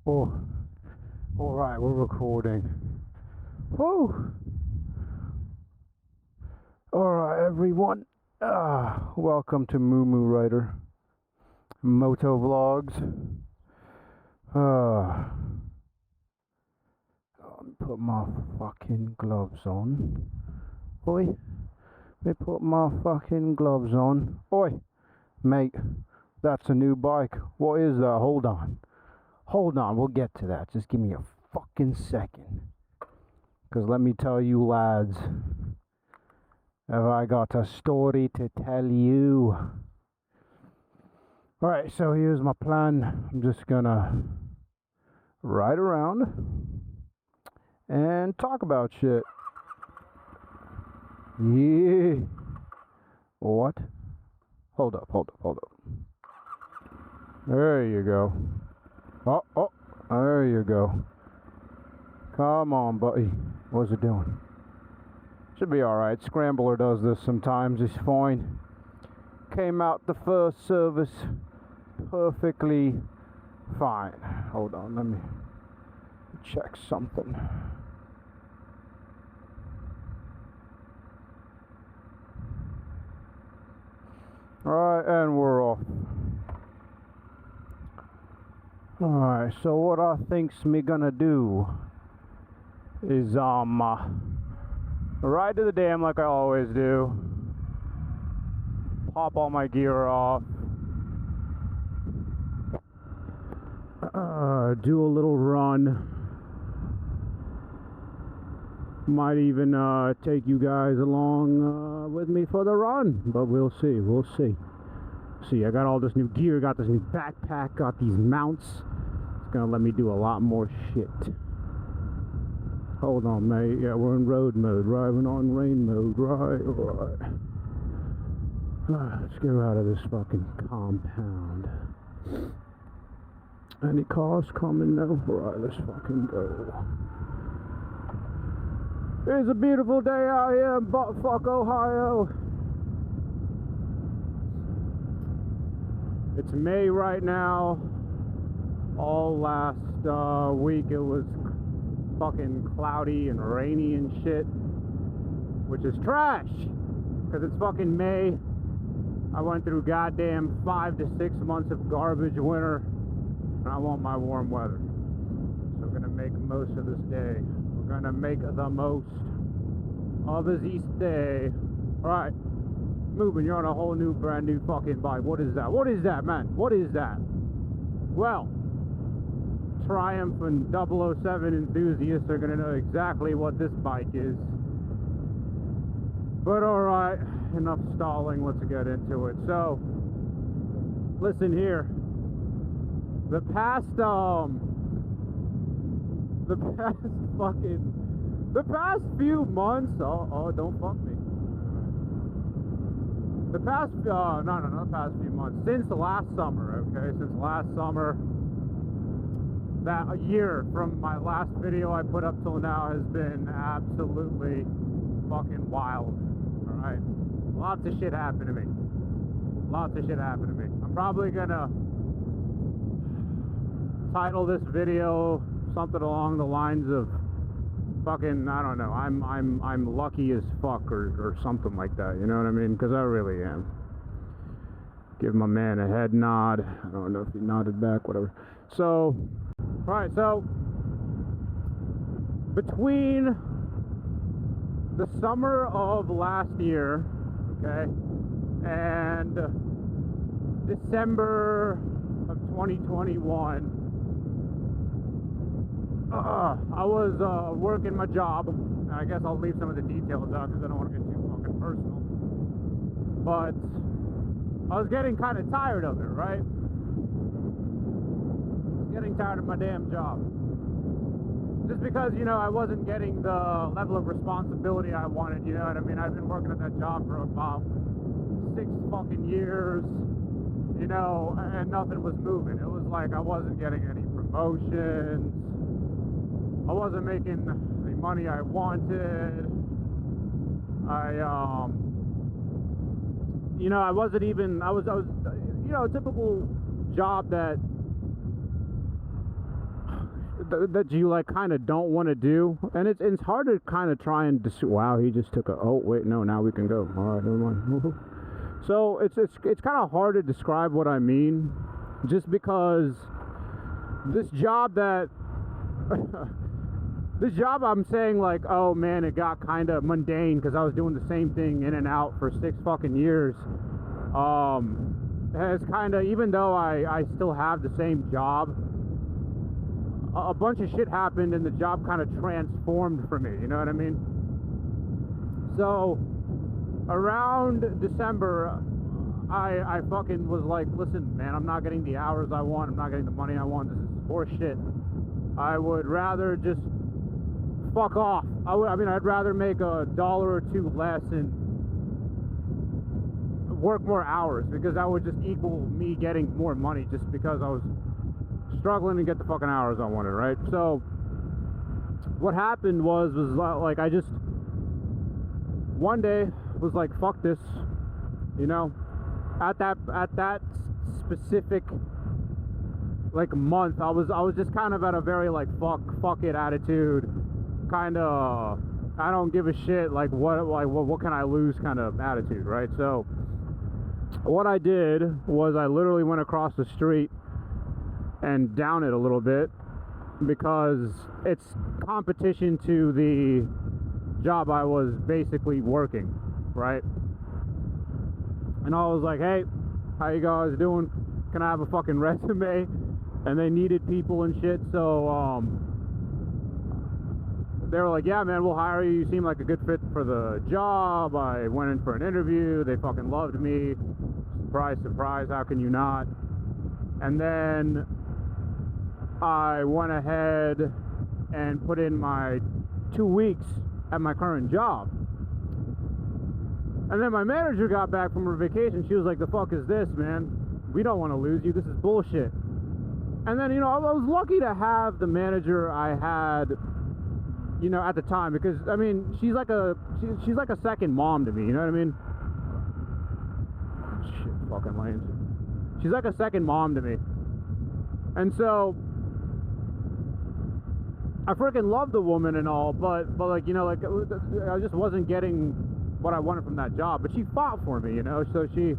Oh, alright, we're recording. Woo! Alright, everyone. Welcome to Moo Moo Rider Moto-Vlogs. Let me put my fucking gloves on. Oi, let me put my fucking gloves on. Oi, mate, that's a new bike. What is that? Hold on, we'll get to that. Just give me a fucking second. Because let me tell you, lads, have I got a story to tell you. Alright, so here's my plan. I'm just gonna ride around and talk about shit. Yeah. What? Hold up. There you go. Oh, there you go. Come on, buddy. What's it doing? Should be alright. Scrambler does this sometimes. It's fine. Came out the first service perfectly fine. Hold on, let me check something. Alright, and we're off. Alright, so what I think's me gonna do is ride to the dam like I always do. Pop all my gear off. Do a little run. Might even take you guys along with me for the run, but we'll see. See, I got all this new gear, got this new backpack, got these mounts. It's gonna let me do a lot more shit. Hold on, mate. Yeah, we're in road mode, driving on rain mode. Right. Let's get out of this fucking compound. Any cars coming now? Right, let's fucking go. It's a beautiful day out here in buttfuck Ohio. It's May right now. All last week it was fucking cloudy and rainy and shit, which is trash, because it's fucking May. I went through goddamn 5 to 6 months of garbage winter, and I want my warm weather. So we're gonna make most of this day. We're gonna make the most of this day. Alright, moving. You're on a whole new, brand new fucking bike. What is that? What is that, man? What is that? Well, Triumph and 007 enthusiasts are gonna know exactly what this bike is. But alright, enough stalling, let's get into it. So, listen here. The past few months, don't fuck me. The past, not the past few months, since last summer, okay, since last summer, that a year from my last video I put up till now has been absolutely fucking wild, alright? Lots of shit happened to me. I'm probably gonna title this video something along the lines of fucking, I don't know, I'm lucky as fuck or something like that, you know what I mean? Because I really am. Give my man a head nod. I don't know if he nodded back, whatever. So, alright, so between the summer of last year, okay, and December of 2021, I was working my job. I guess I'll leave some of the details out because I don't want to get too fucking personal. But I was getting kind of tired of it, right? Getting tired of my damn job. Just because, you know, I wasn't getting the level of responsibility I wanted, you know what I mean? I've been working at that job for about 6 fucking years, you know, and nothing was moving. It was like I wasn't getting any promotions. I wasn't making the money I wanted. You know, I was, you know, a typical job that that you like kind of don't want to do, and it's hard to kind of try and wow, he just took a, oh wait, no, now we can go, all right, never mind. So it's kind of hard to describe what I mean, just because this job that this job, I'm saying like, oh man, it got kind of mundane because I was doing the same thing in and out for 6 fucking years. Has kind of, even though I still have the same job, a bunch of shit happened and the job kind of transformed for me, you know what I mean? So around December, I fucking was like, listen man, I'm not getting the hours I want, I'm not getting the money I want, this is horse shit. I would rather just fuck off. I mean, I'd rather make $1 or $2 less and work more hours, because that would just equal me getting more money just because I was struggling to get the fucking hours I wanted, right? So what happened was like, I just one day was like, fuck this, you know. At that specific like month, I was just kind of at a very like fuck it attitude, kind of I don't give a shit, like what can I lose kind of attitude, right? So what I did was I literally went across the street and down it a little bit, because it's competition to the job I was basically working, right? And I was like, hey, how you guys doing? Can I have a fucking resume? And they needed people and shit, so they were like, yeah man, we'll hire you, you seem like a good fit for the job. I went in for an interview, they fucking loved me. Surprise, surprise, how can you not? And then I went ahead and put in my 2 weeks at my current job. And then my manager got back from her vacation. She was like, the fuck is this, man? We don't want to lose you, this is bullshit. And then, you know, I was lucky to have the manager I had, you know, at the time, because I mean, she's like a second mom to me, you know what I mean? Shit, fucking lanes. She's like a second mom to me. And so I freaking love the woman and all, but like, you know, like I just wasn't getting what I wanted from that job. But she fought for me, you know. So she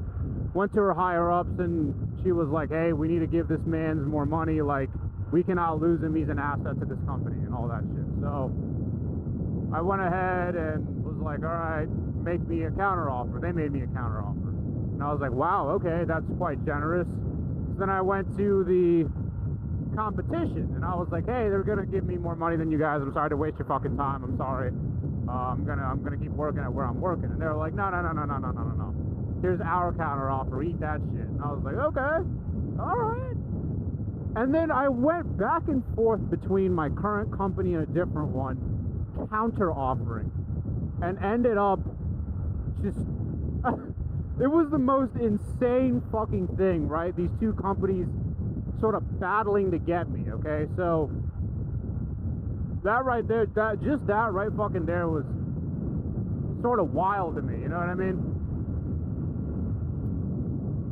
went to her higher ups and she was like, hey, we need to give this man more money, like we cannot lose him, he's an asset to this company and all that shit. So I went ahead and was like, all right, make me a counter offer. They made me a counter offer, and I was like, wow, okay, that's quite generous. So then I went to the competition and I was like, hey, they're gonna give me more money than you guys, I'm sorry to waste your fucking time, I'm sorry, I'm gonna keep working at where I'm working. And they were like, no, here's our counter offer, eat that shit. And I was like, okay, all right. And then I went back and forth between my current company and a different one, counter offering, and ended up just it was the most insane fucking thing, right? These two companies sort of battling to get me, okay? So that right there, that right fucking there was sort of wild to me, you know what I mean?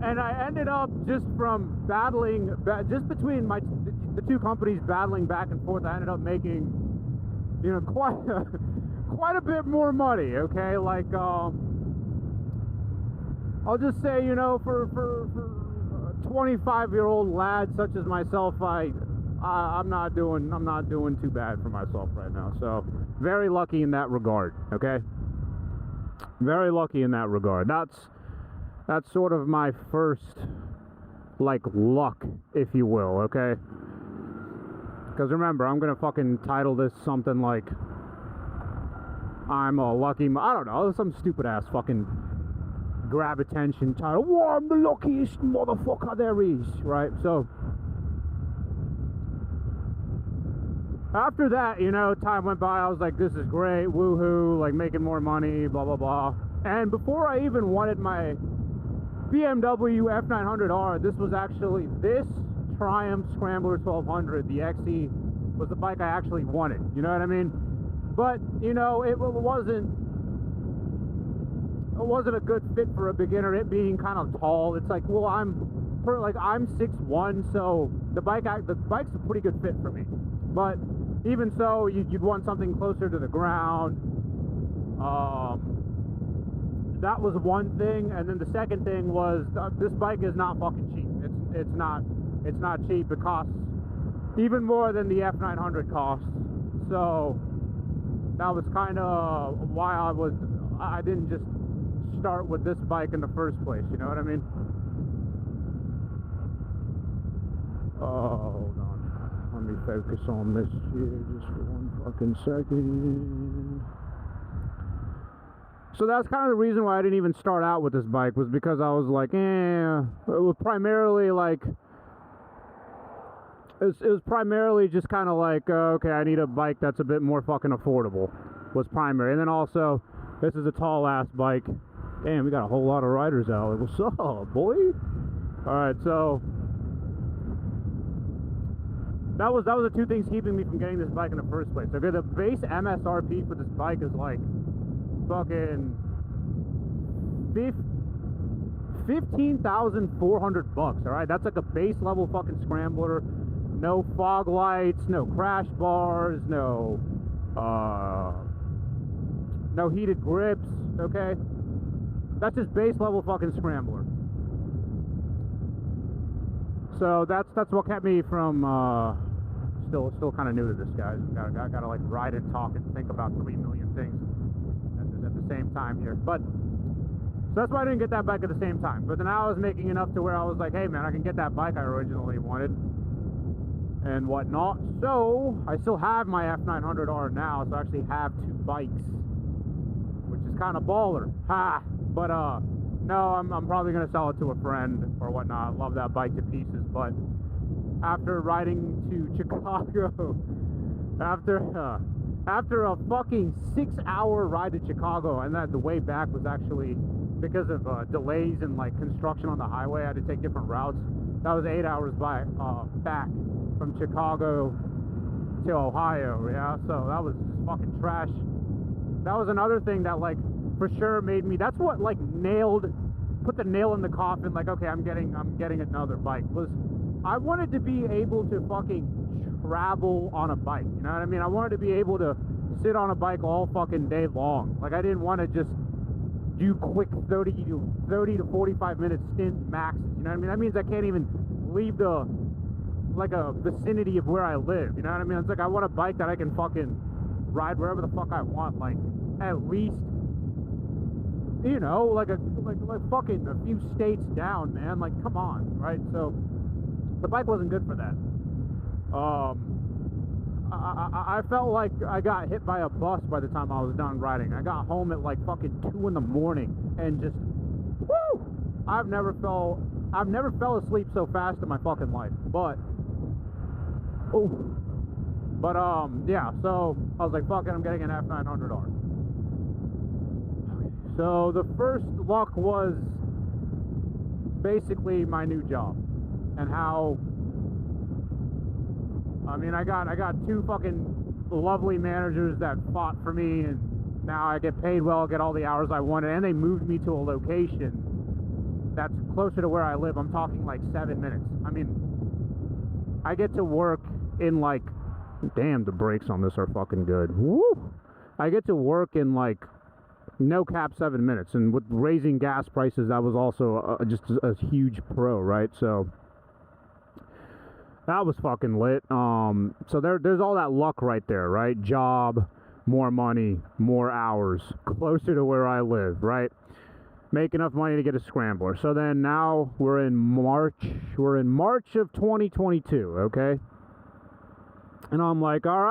And I ended up just from battling, just between the two companies battling back and forth, I ended up making, you know, quite a bit more money, okay? Like, I'll just say, you know, for a 25-year-old lad such as myself, I'm not doing too bad for myself right now. So very lucky in that regard, okay? Very lucky in that regard. That's sort of my first, like, luck, if you will, okay? Because remember, I'm gonna fucking title this something like I'm a lucky, I don't know, some stupid ass fucking grab attention title. Whoa, I'm the luckiest motherfucker there is, right? So after that, you know, time went by, I was like, this is great, woohoo, like making more money, blah blah blah. And before I even wanted my BMW F900R, this was actually, this Triumph Scrambler 1200, the XE, was the bike I actually wanted, you know what I mean? But, you know, it wasn't a good fit for a beginner, it being kind of tall. It's like, well, I'm 6'1", so the bike's a pretty good fit for me. But even so, you'd want something closer to the ground. That was one thing, and then the second thing was this bike is not fucking cheap. It's not cheap. It costs even more than the F900 costs. So that was kind of why I didn't just start with this bike in the first place. You know what I mean? Oh, hold on. Let me focus on this here just for one fucking second. So that's kind of the reason why I didn't even start out with this bike, was because I was like, it was primarily like, it was primarily just kind of like, okay, I need a bike that's a bit more fucking affordable, was primary. And then also, this is a tall ass bike. Damn, we got a whole lot of riders out. Like, what's up, boy? Alright, so that was the two things keeping me from getting this bike in the first place. Okay, the base MSRP for this bike is like fucking $15,400 bucks. All right, that's like a base level fucking Scrambler, no fog lights, no crash bars, no heated grips. Okay, that's just base level fucking Scrambler. So that's what kept me from still kind of new to this, guys. Gotta like ride and talk and think about 3 million things at the same time here. But so that's why I didn't get that bike at the same time. But then I was making enough to where I was like, hey man, I can get that bike I originally wanted and whatnot. So I still have my F900R now, so I actually have 2 bikes, which is kind of baller. Ha! But no, I'm probably gonna sell it to a friend or whatnot. I love that bike to pieces. But after riding to Chicago, after a fucking 6-hour ride to Chicago, and that the way back was actually because of delays and like construction on the highway, I had to take different routes. That was 8 hours back from Chicago to Ohio. Yeah, so that was just fucking trash. That was another thing that like for sure made me, that's what like put the nail in the coffin, like, okay, I'm getting another bike, was I wanted to be able to fucking travel on a bike. You know what I mean? I wanted to be able to sit on a bike all fucking day long. Like, I didn't want to just do quick 30 to 45 minute stint maxes. You know what I mean? That means I can't even leave a vicinity of where I live. You know what I mean? It's like, I want a bike that I can fucking ride wherever the fuck I want. Like, at least, you know, like fucking a few states down, man. Like, come on, right? So the bike wasn't good for that. I felt like I got hit by a bus by the time I was done riding. I got home at like fucking 2 in the morning and just, woo! I've never fell asleep so fast in my fucking life. But yeah, so I was like, fuck it, I'm getting an F900R. So the first luck was basically my new job and how, I mean, I got 2 fucking lovely managers that fought for me, and now I get paid well, get all the hours I wanted, and they moved me to a location that's closer to where I live. I'm talking like 7 minutes. I mean, I get to work in like, damn, the brakes on this are fucking good. Woo! I get to work in like no cap 7 minutes, and with raising gas prices, that was also just a huge pro, right? So that was fucking lit. So there's all that luck right there, right? Job, more money, more hours, closer to where I live, right? Make enough money to get a Scrambler. So then now we're in March of 2022, okay? And I'm like, all right.